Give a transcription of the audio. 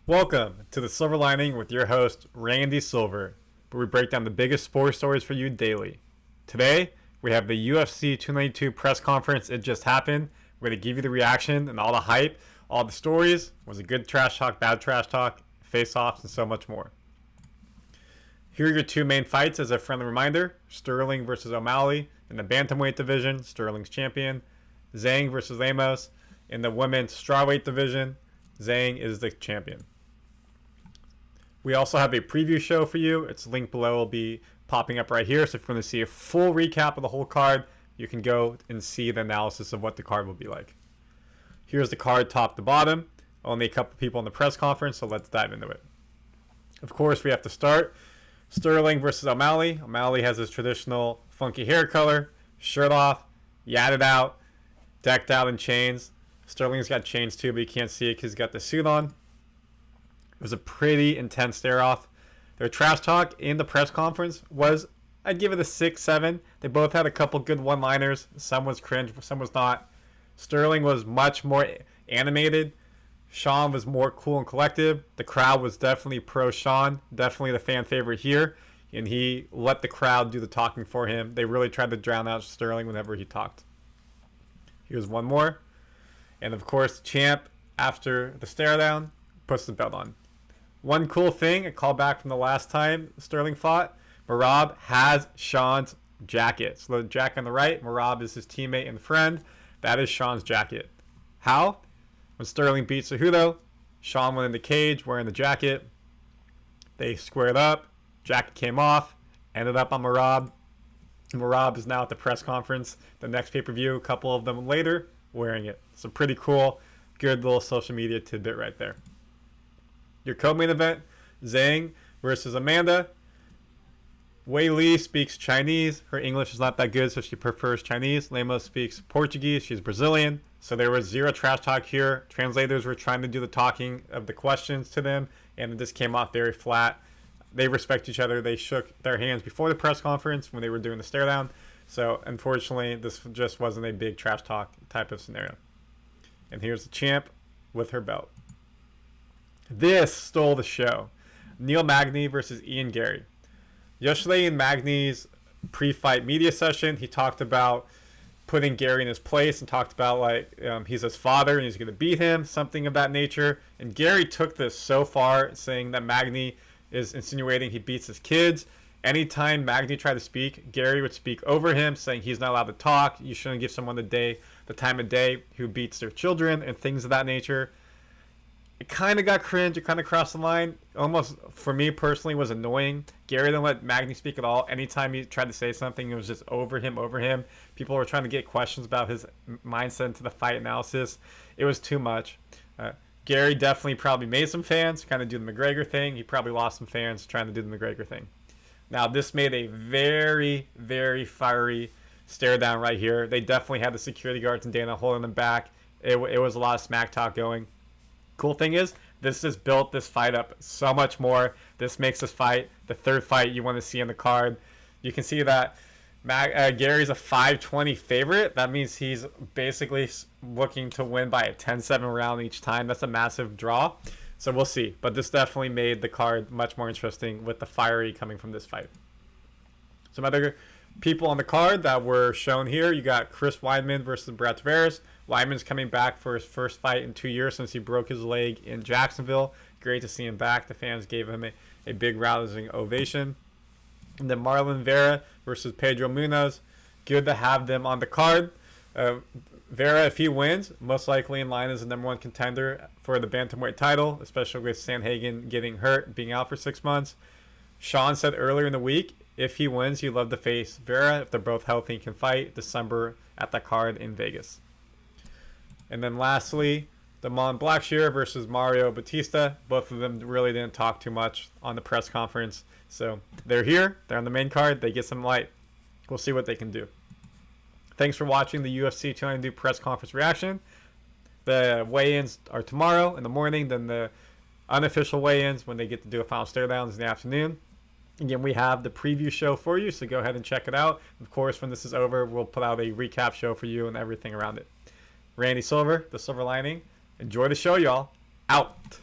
Welcome to the Silver Lining with your host, Randy Silver, where we break down the biggest sports stories for you daily. Today, we have the UFC 292 press conference. It just happened. We're going to give you the reaction and all the hype, all the stories. Was it good trash talk, bad trash talk, face-offs, and so much more. Here are your two main fights as a friendly reminder. Sterling versus O'Malley in the bantamweight division. Sterling's champion. Zhang versus Lemos in the women's strawweight division. Zhang is the champion. We also have a preview show for you. Its link below will be popping up right here. So if you want to see a full recap of the whole card, you can go and see the analysis of what the card will be like. Here's the card top to bottom. Only a couple people in the press conference, so let's dive into it. Of course, we have to start. Sterling versus O'Malley. O'Malley has his traditional funky hair color, shirt off, yadded out, decked out in chains. Sterling's got chains too, but you can't see it because he's got the suit on. It was a pretty intense stare-off. Their trash talk in the press conference was, I'd give it a 6-7. They both had a couple good one-liners. Some was cringe, some was not. Sterling was much more animated. Sean was more cool and collective. The crowd was definitely pro-Sean. Definitely the fan favorite here. And he let the crowd do the talking for him. They really tried to drown out Sterling whenever he talked. Here's one more. And of course, champ, after the stare down, puts the belt on. One cool thing, a callback from the last time Sterling fought, Merab has Sean's jacket. So the jacket on the right, Merab is his teammate and friend. That is Sean's jacket. How? When Sterling beat Cejudo, Sean went in the cage wearing the jacket. They squared up. Jacket came off. Ended up on Merab. Merab is now at the press conference. The next pay-per-view, a couple of them later, wearing it. So pretty cool. Good little social media tidbit right there. Your co-main event, Zhang versus Amanda. Wei Li speaks Chinese. Her English is not that good, so she prefers Chinese. Lemos speaks Portuguese. She's Brazilian. So there was zero trash talk here. Translators were trying to do the talking of the questions to them, and it just came off very flat. They respect each other. They shook their hands before the press conference when they were doing the stare down. So unfortunately, this just wasn't a big trash talk type of scenario. And here's the champ with her belt. This stole the show. Neil Magny versus Ian Gary. Yesterday in Magny's pre-fight media session, he talked about putting Gary in his place and talked about he's his father and he's going to beat him, something of that nature. And Gary took this so far, saying that Magny is insinuating he beats his kids. Anytime Magny tried to speak, Gary would speak over him, saying he's not allowed to talk. You shouldn't give someone the time of day who beats their children and things of that nature. It kind of got cringe. It kind of crossed the line. Almost, for me personally, was annoying. Gary didn't let Magny speak at all. Anytime he tried to say something, it was just over him. People were trying to get questions about his mindset into the fight analysis. It was too much. Gary definitely probably made some fans, kind of do the McGregor thing. He probably lost some fans trying to do the McGregor thing. Now, this made a very, very fiery stare down right here. They definitely had the security guards and Dana holding them back. It was a lot of smack talk going. Cool thing is, this has built this fight up so much more. This makes this fight the third fight you want to see on the card. You can see that Gary's a 520 favorite. That means he's basically looking to win by a 10-7 round each time. That's a massive draw. So we'll see. But this definitely made the card much more interesting with the fiery coming from this fight. Some other people on the card that were shown here. You got Chris Weidman versus Brett Tavares. Weidman's coming back for his first fight in 2 years since he broke his leg in Jacksonville. Great to see him back. The fans gave him a big rousing ovation. And then Marlon Vera versus Pedro Munoz. Good to have them on the card. Vera, if he wins, most likely in line as the number one contender for the bantamweight title, especially with Sandhagen getting hurt, being out for 6 months. Sean said earlier in the week, if he wins, he'd love to face Vera if they're both healthy and can fight December at that card in Vegas. And then lastly, Damon Blackshear versus Mario Batista. Both of them really didn't talk too much on the press conference. So they're here. They're on the main card. They get some light. We'll see what they can do. Thanks for watching the UFC 292 press conference reaction. The weigh-ins are tomorrow in the morning. Then the unofficial weigh-ins when they get to do a final stare downs in the afternoon. Again, we have the preview show for you, so go ahead and check it out. Of course, when this is over, we'll put out a recap show for you and everything around it. Randy Silver, The Silver Lining. Enjoy the show, y'all. Out.